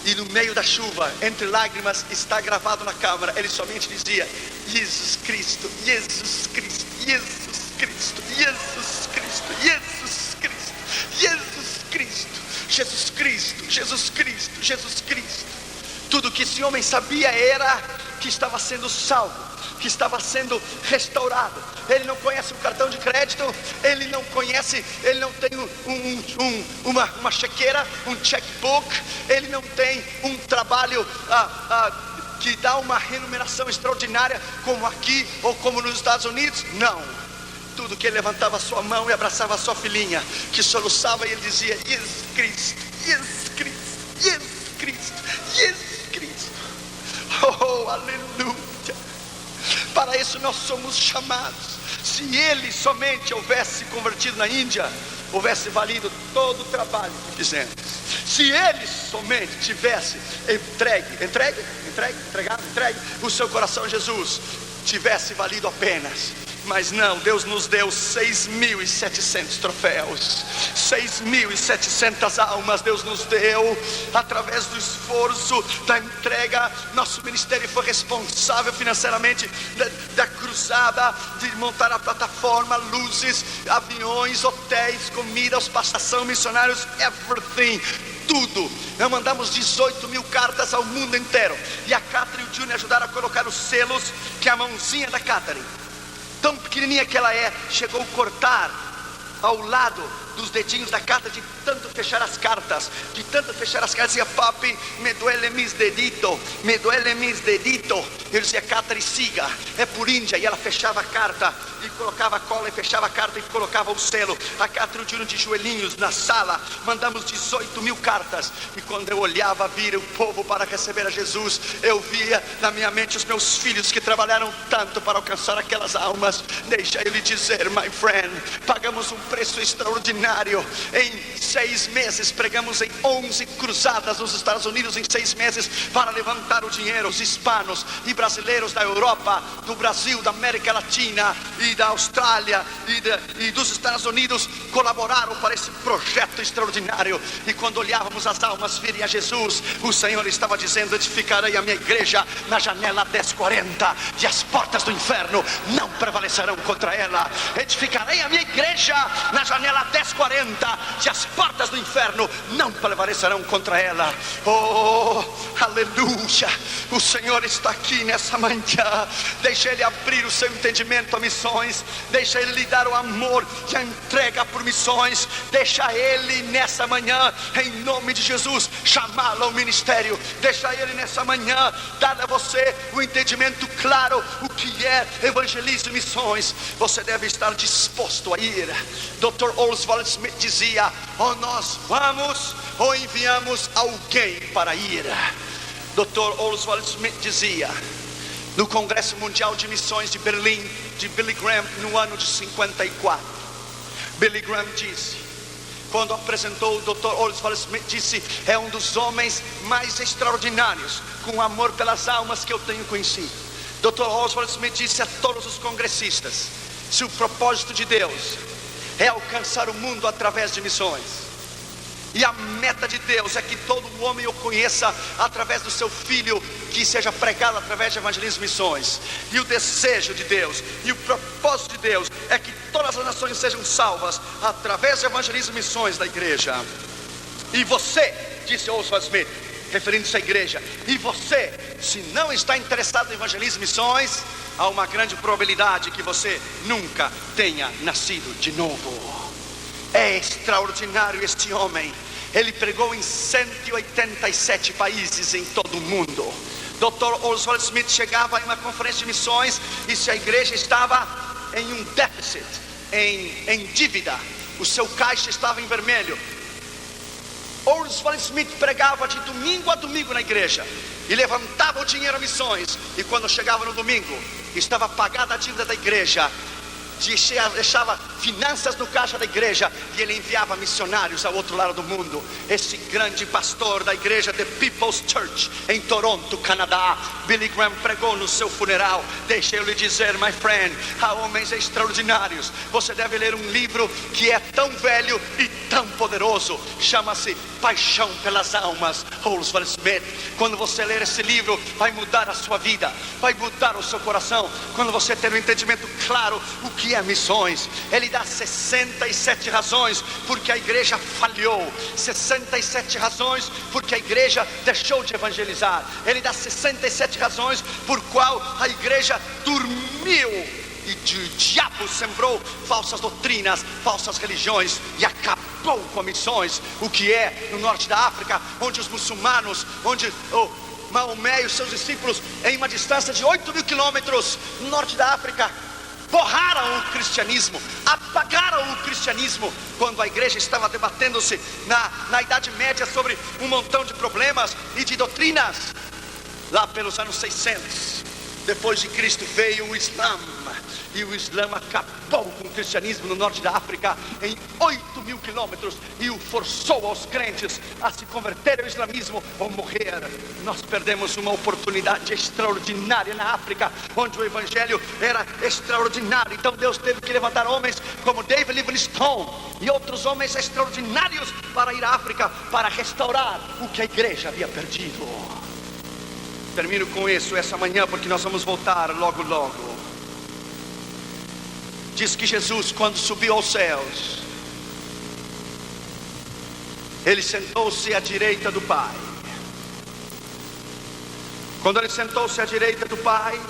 e no meio da chuva, entre lágrimas, está gravado na câmara, ele somente dizia: Jesus Cristo, Jesus Cristo, Jesus Cristo, Jesus Cristo, Jesus Cristo, Jesus Cristo, Jesus Cristo, Jesus Cristo, Jesus Cristo. Tudo que esse homem sabia era que estava sendo salvo, que estava sendo restaurado. Ele não conhece um cartão de crédito, ele não tem uma chequeira, um checkbook, ele não tem um trabalho que dá uma remuneração extraordinária como aqui ou como nos Estados Unidos. Não, tudo que ele levantava a sua mão e abraçava a sua filhinha, que soluçava, e ele dizia: Jesus Cristo, Jesus Cristo, Jesus Cristo, Jesus Cristo. Oh, aleluia. Para isso nós somos chamados. Se ele somente houvesse convertido na Índia, houvesse valido todo o trabalho que fizemos. Se ele somente tivesse entregue o seu coração a Jesus, tivesse valido a penas. Mas não, Deus nos deu 6.700 troféus, 6.700 almas Deus nos deu, através do esforço, da entrega. Nosso ministério foi responsável financeiramente da cruzada, de montar a plataforma, luzes, aviões, hotéis, comida, hospitação, missionários, everything, tudo. Nós mandamos 18.000 cartas ao mundo inteiro, e a Catherine e o Júnior ajudaram a colocar os selos, que a mãozinha da Catherine, tão pequenininha que ela é, chegou a cortar ao lado dos dedinhos da carta, de tanto fechar as cartas, dizia: papi, me duele mis dedito, me duele mis dedito. Eu dizia: Catherine, siga, é por Índia. E ela fechava a carta e colocava a cola, e fechava a carta e colocava o selo. A Catherine e o Júnior de joelhinhos na sala. Mandamos 18.000 cartas, e quando eu olhava vir o povo para receber a Jesus, eu via na minha mente os meus filhos que trabalharam tanto para alcançar aquelas almas. Deixa eu lhe dizer, my friend, pagamos um preço extraordinário. Em 6 meses pregamos em 11 cruzadas nos Estados Unidos, em 6 meses, para levantar o dinheiro. Os hispanos e brasileiros da Europa, do Brasil, da América Latina e da Austrália e dos Estados Unidos colaboraram para esse projeto extraordinário. E quando olhávamos as almas virem a Jesus, o Senhor estava dizendo: edificarei a minha igreja na janela 1040, e as portas do inferno não prevalecerão contra ela. Edificarei a minha igreja na janela 1040, e as portas do inferno não prevalecerão contra ela. Oh, aleluia. O Senhor está aqui nessa manhã. Deixa Ele abrir o seu entendimento a missões, deixa Ele lhe dar o amor e a entrega por missões. Deixa Ele nessa manhã, em nome de Jesus, chamá-lo ao ministério. Deixa Ele nessa manhã dar a você o entendimento claro, o que é evangelismo e missões. Você deve estar disposto a ir. Dr. Oswald Smith dizia: ou nós vamos, ou enviamos alguém para ir. Dr. Oswald Smith dizia, no Congresso Mundial de Missões de Berlim, de Billy Graham, no ano de 54, Billy Graham disse, quando apresentou o Dr. Oswald Smith, disse: é um dos homens mais extraordinários com amor pelas almas que eu tenho conhecido. Dr. Oswald Smith disse a todos os congressistas: se o propósito de Deus é alcançar o mundo através de missões, e a meta de Deus é que todo homem o conheça através do seu filho, que seja pregado através de evangelismo e missões, e o desejo de Deus e o propósito de Deus é que todas as nações sejam salvas através de evangelismo e missões da igreja. E você, disse Oswald Smith, referindo-se à igreja, e você, se não está interessado em evangelismo e missões, há uma grande probabilidade que você nunca tenha nascido de novo. É extraordinário este homem. Ele pregou em 187 países em todo o mundo. Dr. Oswald Smith chegava em uma conferência de missões, e se a igreja estava em um déficit, em dívida, o seu caixa estava em vermelho, Oswald Smith pregava de domingo a domingo na igreja e levantava o dinheiro a missões. E quando chegava no domingo, estava pagada a dívida da igreja, deixava finanças no caixa da igreja, e ele enviava missionários ao outro lado do mundo. Esse grande pastor da igreja The People's Church em Toronto, Canadá, Billy Graham, pregou no seu funeral. Deixa eu lhe dizer, my friend, há homens extraordinários. Você deve ler um livro que é tão velho e tão poderoso, chama-se Paixão pelas Almas, Oswald Smith. Quando você ler esse livro, vai mudar a sua vida, vai mudar o seu coração. Quando você ter um entendimento claro o que que é missões. Ele dá 67 razões porque a igreja falhou, 67 razões porque a igreja deixou de evangelizar. Ele dá 67 razões por qual a igreja dormiu e o diabo sembrou falsas doutrinas, falsas religiões e acabou com missões. O que é no norte da África, onde os muçulmanos, onde Maomé e os seus discípulos, em uma distância de 8.000 quilômetros no norte da África, borraram o cristianismo, apagaram o cristianismo, quando a igreja estava debatendo-se na Idade Média sobre um montão de problemas e de doutrinas. Lá pelos anos 600 depois de Cristo veio o Islã, e o Islã acabou com o cristianismo no norte da África em 8.000 quilômetros e o forçou aos crentes a se converter ao islamismo ou morrer. Nós perdemos uma oportunidade extraordinária na África, onde o evangelho era extraordinário. Então Deus teve que levantar homens como David Livingstone e outros homens extraordinários para ir à África, para restaurar o que a igreja havia perdido. Termino com isso essa manhã, porque nós vamos voltar logo logo. Diz que Jesus, quando subiu aos céus, ele sentou-se à direita do Pai. Quando ele sentou-se à direita do Pai,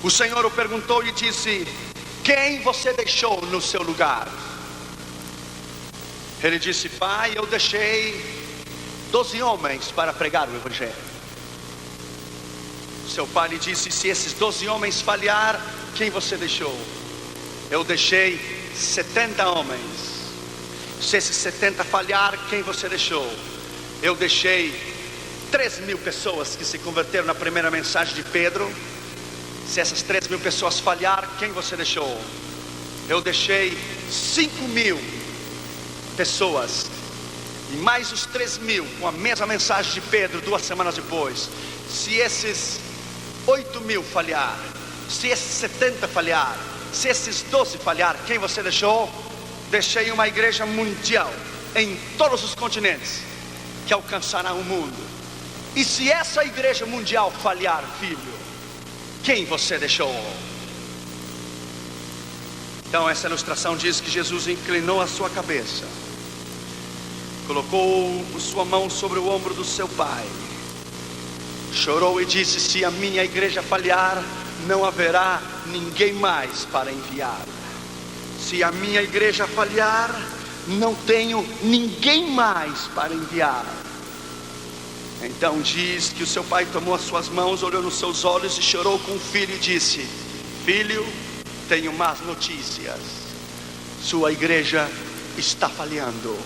o Senhor o perguntou e disse: quem você deixou no seu lugar? Ele disse: Pai, eu deixei 12 homens para pregar o evangelho. Seu pai lhe disse: se esses 12 homens falhar, quem você deixou? Eu deixei 70 homens. Se esses 70 falhar, quem você deixou? Eu deixei 3.000 pessoas que se converteram na primeira mensagem de Pedro. Se essas 3.000 pessoas falhar, quem você deixou? Eu deixei 5.000 pessoas. E mais os 3.000 com a mesma mensagem de Pedro 2 semanas depois. Se esses 8.000 falhar, se esses 70 falhar, se esses 12 falhar, quem você deixou? Deixei uma igreja mundial em todos os continentes, que alcançará o mundo. E se essa igreja mundial falhar, filho, quem você deixou? Então essa ilustração diz que Jesus inclinou a sua cabeça, colocou sua mão sobre o ombro do seu pai, chorou e disse: se a minha igreja falhar, não haverá ninguém mais para enviar. Se a minha igreja falhar, não tenho ninguém mais para enviar. Então diz que o seu pai tomou as suas mãos, olhou nos seus olhos e chorou com o filho e disse: filho, tenho más notícias. Sua igreja está falhando.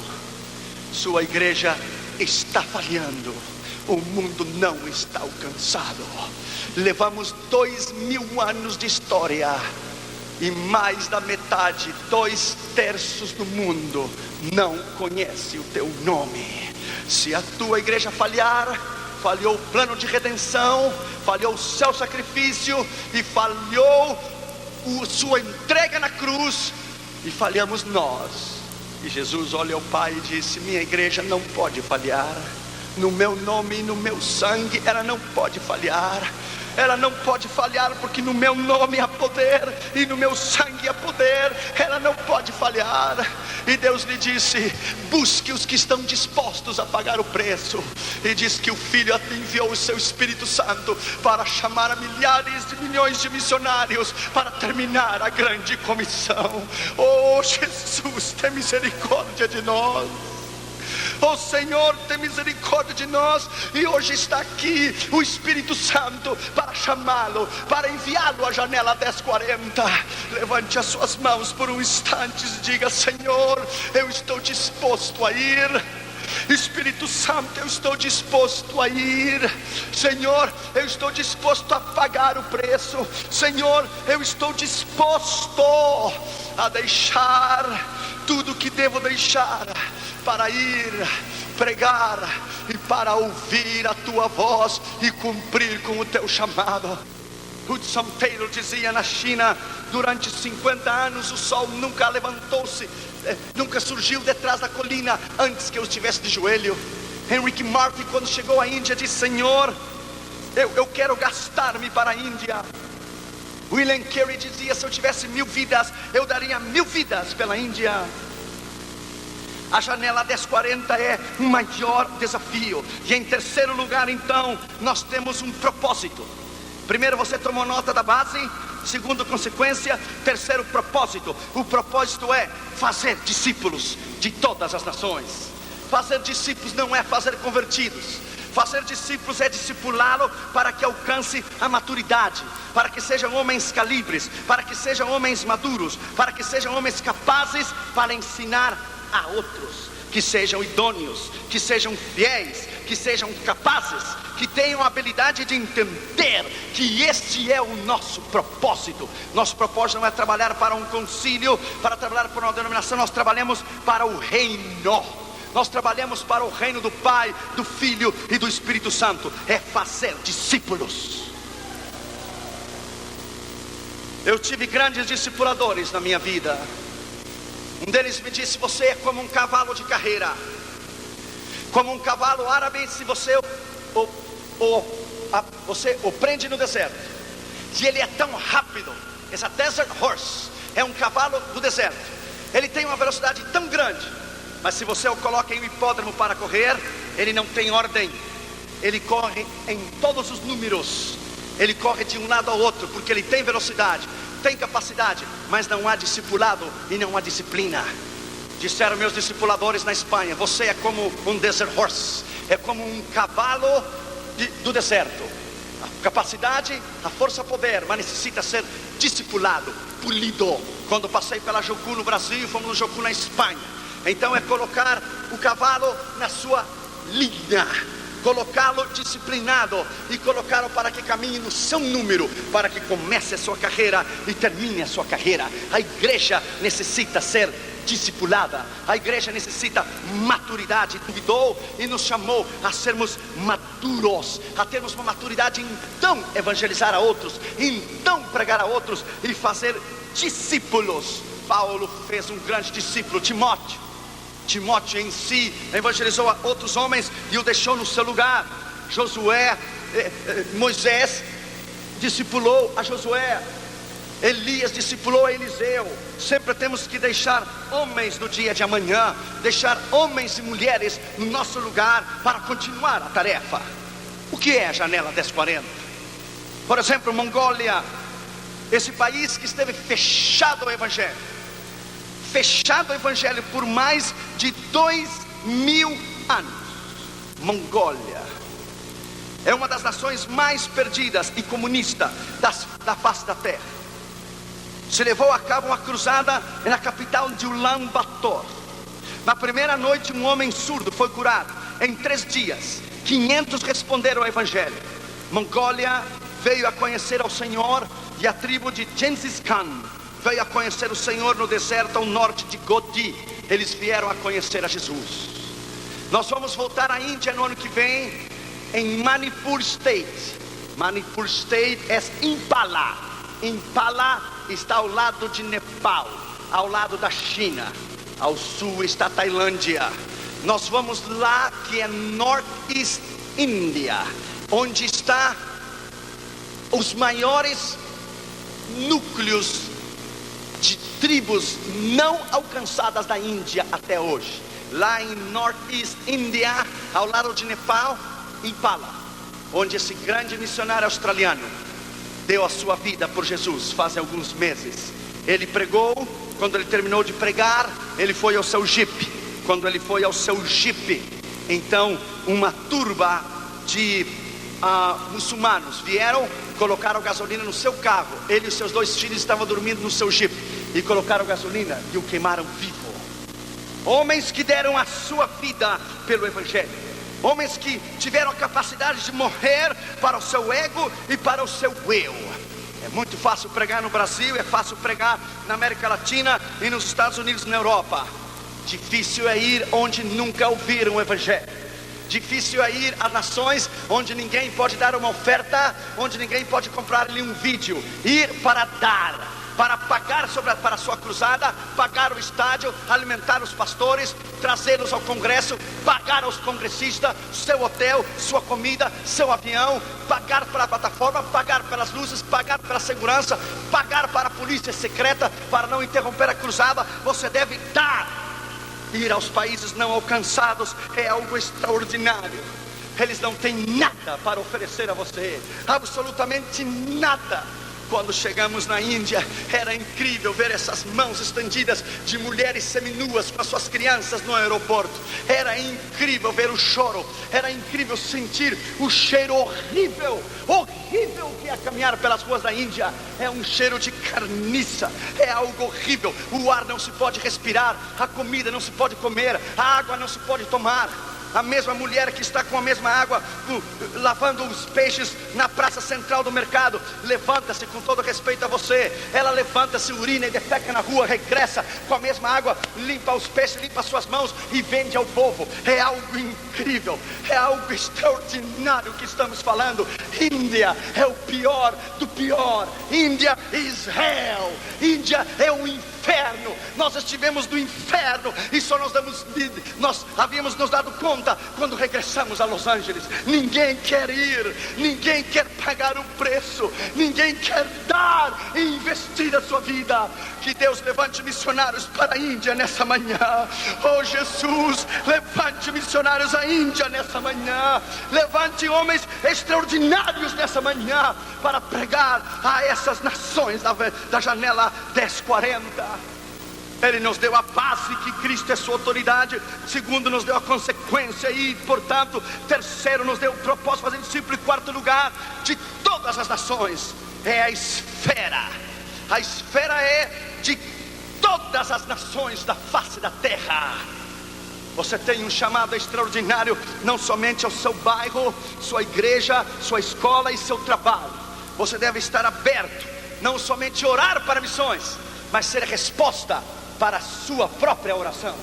Sua igreja está falhando. O mundo não está alcançado. Levamos 2.000 anos de história, e mais da metade, 2/3 do mundo não conhece o teu nome. Se a tua igreja falhar, falhou o plano de redenção, falhou o seu sacrifício, e falhou sua entrega na cruz, e falhamos nós. E Jesus olha ao Pai e disse: minha igreja não pode falhar. No meu nome e no meu sangue, ela não pode falhar. Ela não pode falhar, porque no meu nome há poder e no meu sangue há poder. Ela não pode falhar. E Deus lhe disse: busque os que estão dispostos a pagar o preço. E diz que o Filho enviou o seu Espírito Santo para chamar a milhares de milhões de missionários, para terminar a grande comissão. Oh Jesus, tem misericórdia de nós. Oh Senhor, tem misericórdia de nós. E hoje está aqui o Espírito Santo para chamá-lo, para enviá-lo à janela 1040. Levante as suas mãos por um instante e diga: Senhor, eu estou disposto a ir. Espírito Santo, eu estou disposto a ir. Senhor, eu estou disposto a pagar o preço. Senhor, eu estou disposto a deixar tudo que devo deixar, para ir pregar e para ouvir a tua voz e cumprir com o teu chamado. Hudson Taylor dizia: na China, durante 50 anos, o sol nunca levantou-se, nunca surgiu detrás da colina antes que eu estivesse de joelho. Henry Martin, quando chegou à Índia, disse: Senhor, eu quero gastar-me para a Índia. William Carey dizia: se eu tivesse 1000 vidas, eu daria 1000 vidas pela Índia. A janela 1040 é o maior desafio. E em terceiro lugar, então, nós temos um propósito. Primeiro, você tomou nota da base. Segundo, consequência. Terceiro, propósito. O propósito é fazer discípulos de todas as nações. Fazer discípulos não é fazer convertidos. Fazer discípulos é discipulá-lo para que alcance a maturidade, para que sejam homens calibres, para que sejam homens maduros, para que sejam homens capazes para ensinar a outros, que sejam idôneos, que sejam fiéis, que sejam capazes, que tenham a habilidade de entender que este é o nosso propósito. Nosso propósito não é trabalhar para um concílio, para trabalhar para uma denominação. Nós trabalhamos para o reino. Nós trabalhamos para o reino do Pai, do Filho e do Espírito Santo. É fazer discípulos. Eu tive grandes discipuladores na minha vida. Um deles me disse: você é como um cavalo de carreira, como um cavalo árabe. Se você o prende no deserto, e ele é tão rápido, essa desert horse, é um cavalo do deserto. Ele tem uma velocidade tão grande, mas se você o coloca em um hipódromo para correr, ele não tem ordem. Ele corre em todos os números. Ele corre de um lado ao outro, porque ele tem velocidade, tem capacidade, mas não há discipulado e não há disciplina. Disseram meus discipuladores na Espanha: você é como um desert horse, é como um cavalo do deserto. A capacidade, a força, poder, mas necessita ser discipulado, polido. Quando passei pela Jocu no Brasil, fomos no Jocu na Espanha. Então é colocar o cavalo na sua linha, colocá-lo disciplinado e colocá-lo para que caminhe no seu número, para que comece a sua carreira e termine a sua carreira. A igreja necessita ser discipulada, a igreja necessita maturidade. Convidou e nos chamou a sermos maduros, a termos uma maturidade, então evangelizar a outros, então pregar a outros e fazer discípulos. Paulo fez um grande discípulo, Timóteo. Timóteo em si evangelizou a outros homens e o deixou no seu lugar. Moisés discipulou a Josué. Elias discipulou a Eliseu. Sempre temos que deixar homens no dia de amanhã, deixar homens e mulheres no nosso lugar para continuar a tarefa. O que é a janela 1040? Por exemplo, Mongólia, esse país que esteve fechado ao evangelho, fechado ao evangelho por mais de 2000 anos. Mongólia é uma das nações mais perdidas e comunistas da face da terra. Se levou a cabo uma cruzada na capital de Ulaanbaatar. Na primeira noite, um homem surdo foi curado. Em 3 dias, 500 responderam ao evangelho. Mongólia veio a conhecer ao Senhor, e a tribo de Genghis Khan veio a conhecer o Senhor no deserto ao norte de Godi. Eles vieram a conhecer a Jesus. Nós vamos voltar à Índia no ano que vem, em Manipur State. Manipur State é Impala. Impala está ao lado de Nepal, ao lado da China. Ao sul está a Tailândia. Nós vamos lá, que é Northeast India, onde está os maiores núcleos de tribos não alcançadas da Índia até hoje. Lá em Northeast India, ao lado de Nepal, Impala, onde esse grande missionário australiano deu a sua vida por Jesus faz alguns meses. Ele pregou. Quando ele terminou de pregar, ele foi ao seu jipe. Quando ele foi ao seu jipe, então uma turba de muçulmanos vieram, colocaram gasolina no seu carro. Ele e os seus 2 filhos estavam dormindo no seu jipe, e colocaram gasolina e o queimaram vivo. Homens que deram a sua vida pelo evangelho, homens que tiveram a capacidade de morrer para o seu ego e para o seu eu. É muito fácil pregar no Brasil, é fácil pregar na América Latina e nos Estados Unidos e na Europa. Difícil é ir onde nunca ouviram o evangelho. Difícil é ir a nações onde ninguém pode dar uma oferta, onde ninguém pode comprar-lhe um vídeo. Ir para dar, para pagar para a sua cruzada, pagar o estádio, alimentar os pastores, trazê-los ao congresso, pagar aos congressistas seu hotel, sua comida, seu avião, pagar para a plataforma, pagar pelas luzes, pagar pela segurança, pagar para a polícia secreta para não interromper a cruzada. Você deve dar. Ir aos países não alcançados é algo extraordinário. Eles não têm nada para oferecer a você, absolutamente nada. Quando chegamos na Índia, era incrível ver essas mãos estendidas de mulheres seminuas com as suas crianças no aeroporto. Era incrível ver o choro, era incrível sentir o cheiro horrível que é caminhar pelas ruas da Índia. É um cheiro de carniça, é algo horrível. O ar não se pode respirar, a comida não se pode comer, a água não se pode tomar. A mesma mulher que está com a mesma água lavando os peixes na praça central do mercado, levanta-se, com todo respeito a você, ela levanta-se, urina e defeca na rua, regressa com a mesma água, limpa os peixes, limpa as suas mãos e vende ao povo. É algo incrível, é algo extraordinário que estamos falando. Índia é o pior do pior. Índia é Israel. Índia é o inferno. Nós estivemos no inferno e só nós havíamos nos dado conta quando regressamos a Los Angeles. Ninguém quer ir, ninguém quer pagar o preço, ninguém quer dar e investir a sua vida. Que Deus levante missionários para a Índia nessa manhã. Oh Jesus, levante missionários à Índia nessa manhã. Levante homens extraordinários nessa manhã para pregar a essas nações da janela 1040. Ele nos deu a base, que Cristo é sua autoridade. Segundo, nos deu a consequência e, portanto, terceiro, nos deu o propósito de fazer discípulo. E quarto lugar, de todas as nações, é a esfera. A esfera é de todas as nações da face da terra. Você tem um chamado extraordinário, não somente ao seu bairro, sua igreja, sua escola e seu trabalho. Você deve estar aberto, não somente orar para missões, mas ser a resposta para a sua própria oração.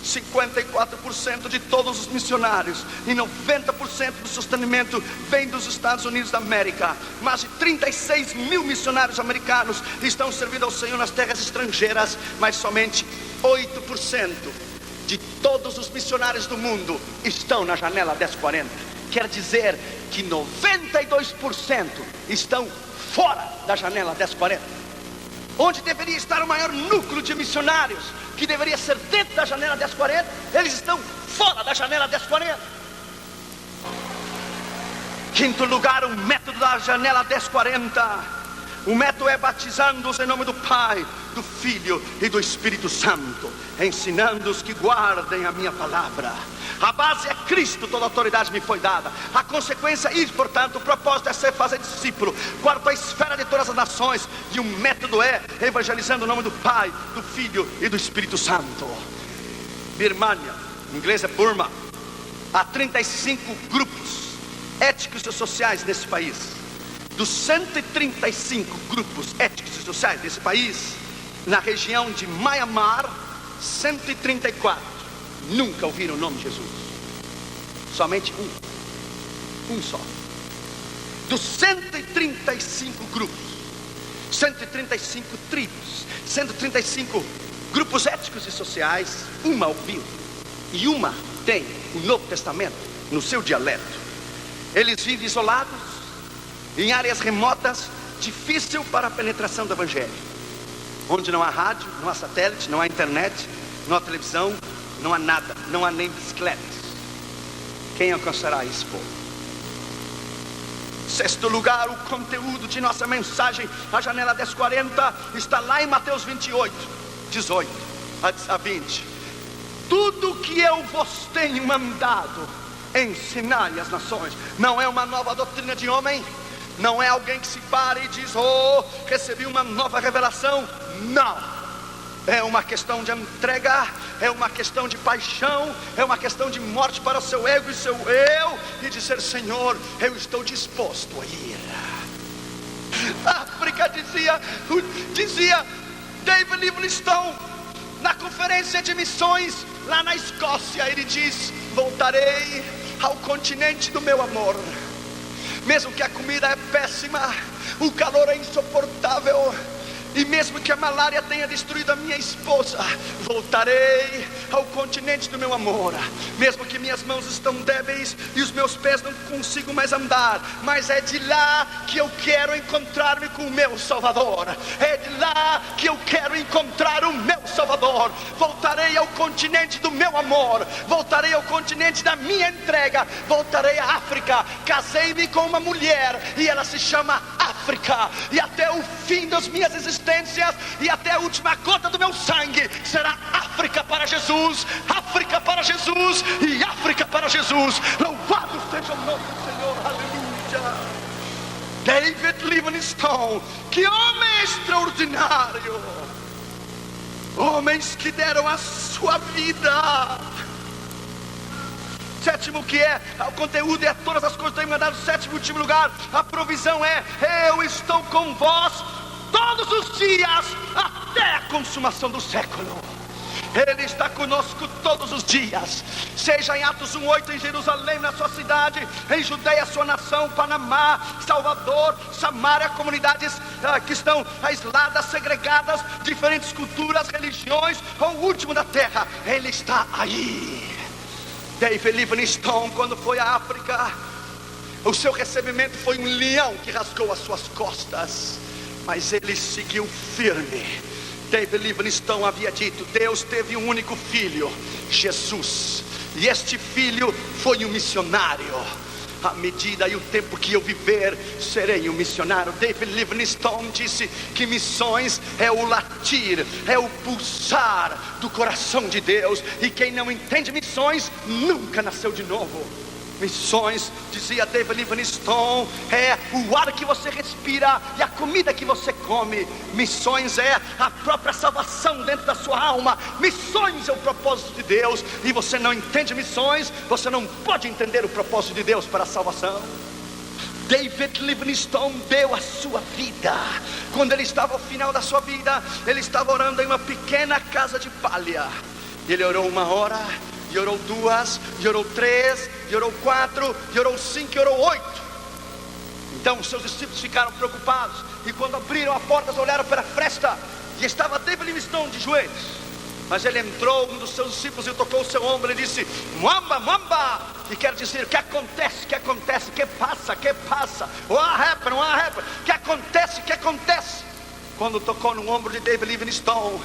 54% de todos os missionários e 90% do sustentamento vem dos Estados Unidos da América. Mais de 36 mil missionários americanos estão servindo ao Senhor nas terras estrangeiras, mas somente 8% de todos os missionários do mundo estão na janela 1040. Quer dizer que 92% estão fora da janela 1040. Onde deveria estar o maior núcleo de missionários, que deveria ser dentro da janela 1040, eles estão fora da janela 1040. Quinto lugar, o método da janela 1040. O método é batizando-os em nome do Pai, do Filho e do Espírito Santo, ensinando-os que guardem a minha palavra. A base é Cristo, toda autoridade me foi dada. A consequência é ir, portanto, o propósito é ser fazer discípulo. Quarto, a esfera de todas as nações. E o método é evangelizando o nome do Pai, do Filho e do Espírito Santo. Birmania, em inglês é Burma. Há 35 grupos étnicos e sociais nesse país. Dos 135 grupos étnicos e sociais desse país, na região de Myanmar, 134 nunca ouviram o nome de Jesus. Somente um só. Dos 135 grupos, 135 tribos, 135 grupos étnicos e sociais, uma ouviu. E uma tem o Novo Testamento no seu dialeto. Eles vivem isolados, em áreas remotas, difícil para a penetração do Evangelho, onde não há rádio, não há satélite, não há internet, não há televisão, não há nada, não há nem bicicletas. Quem alcançará esse povo? Sexto lugar, o conteúdo de nossa mensagem, a janela 1040, está lá em Mateus 28, 18 a 20. Tudo que eu vos tenho mandado, ensinai às nações. Não é uma nova doutrina de homem, não é alguém que se para e diz: oh, recebi uma nova revelação. Não. É uma questão de entrega, é uma questão de paixão, é uma questão de morte para o seu ego e seu eu, e dizer: Senhor, eu estou disposto a ir. A África dizia David Livingstone, na conferência de missões lá na Escócia, ele diz: voltarei ao continente do meu amor, mesmo que a comida é péssima, o calor é insuportável, E mesmo que a malária tenha destruído a minha esposa, voltarei ao continente do meu amor. Mesmo que minhas mãos estão débeis e os meus pés não consigo mais andar, mas é de lá que eu quero encontrar-me com o meu Salvador. É de lá que eu quero encontrar o meu Salvador. Voltarei ao continente do meu amor. Voltarei ao continente da minha entrega. Voltarei à África. Casei-me com uma mulher e ela se chama África. E até o fim das minhas existências e até a última gota do meu sangue será África para Jesus. África para Jesus e África para Jesus. Louvado seja o nome do Senhor. Aleluia. David Livingstone, que homem extraordinário. Homens que deram a sua vida. Sétimo, que é o conteúdo e a todas as coisas têm mandado. Sétimo, último lugar, a provisão é: eu estou com vós todos os dias até a consumação do século. Ele está conosco todos os dias. Seja em Atos 1:8 em Jerusalém, na sua cidade, em Judeia, sua nação, Panamá, Salvador, Samaria, comunidades que estão aisladas, segregadas, diferentes culturas, religiões, ou o último da terra, Ele está aí. David Livingstone, quando foi à África, o seu recebimento foi um leão que rasgou as suas costas, mas ele seguiu firme. David Livingstone havia dito: Deus teve um único filho, Jesus, e este filho foi um missionário. À medida e o tempo que eu viver, serei um missionário. David Livingstone disse que missões é o latir, é o pulsar do coração de Deus. E quem não entende missões, nunca nasceu de novo. Missões, dizia David Livingstone, é o ar que você respira e a comida que você come. Missões é a própria salvação dentro da sua alma. Missões é o propósito de Deus. E você não entende missões, você não pode entender o propósito de Deus para a salvação. David Livingstone deu a sua vida. Quando ele estava ao final da sua vida, ele estava orando em uma pequena casa de palha. Ele orou 1 hora, e orou 2, e orou 3, e orou 4, e orou 5, e orou 8. Então os seus discípulos ficaram preocupados, e quando abriram a porta, olharam para a fresta, e estava David Livingstone de joelhos. Mas ele entrou, um dos seus discípulos, e tocou o seu ombro e disse: Mwamba, Mwamba. E quer dizer: que acontece, que acontece, que passa, que passa. What happened, what happened? Que acontece, que acontece. Quando tocou no ombro de David Livingstone,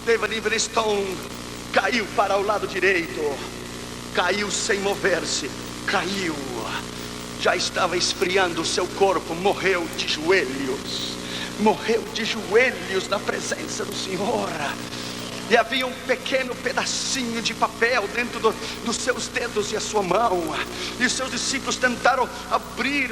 David Livingstone caiu para o lado direito. Caiu sem mover-se. Caiu. Já estava esfriando o seu corpo. Morreu de joelhos. Morreu de joelhos na presença do Senhor. E havia um pequeno pedacinho de papel dentro dos seus dedos e a sua mão. E os seus discípulos tentaram abrir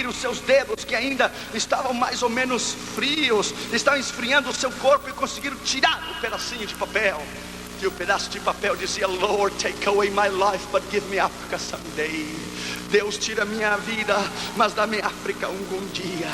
os seus dedos, que ainda estavam mais ou menos frios, estavam esfriando o seu corpo, e conseguiram tirar o pedacinho de papel. E o pedaço de papel dizia: Lord, take away my life, but give me Africa someday. Deus, tira minha vida, mas dá-me África um dia.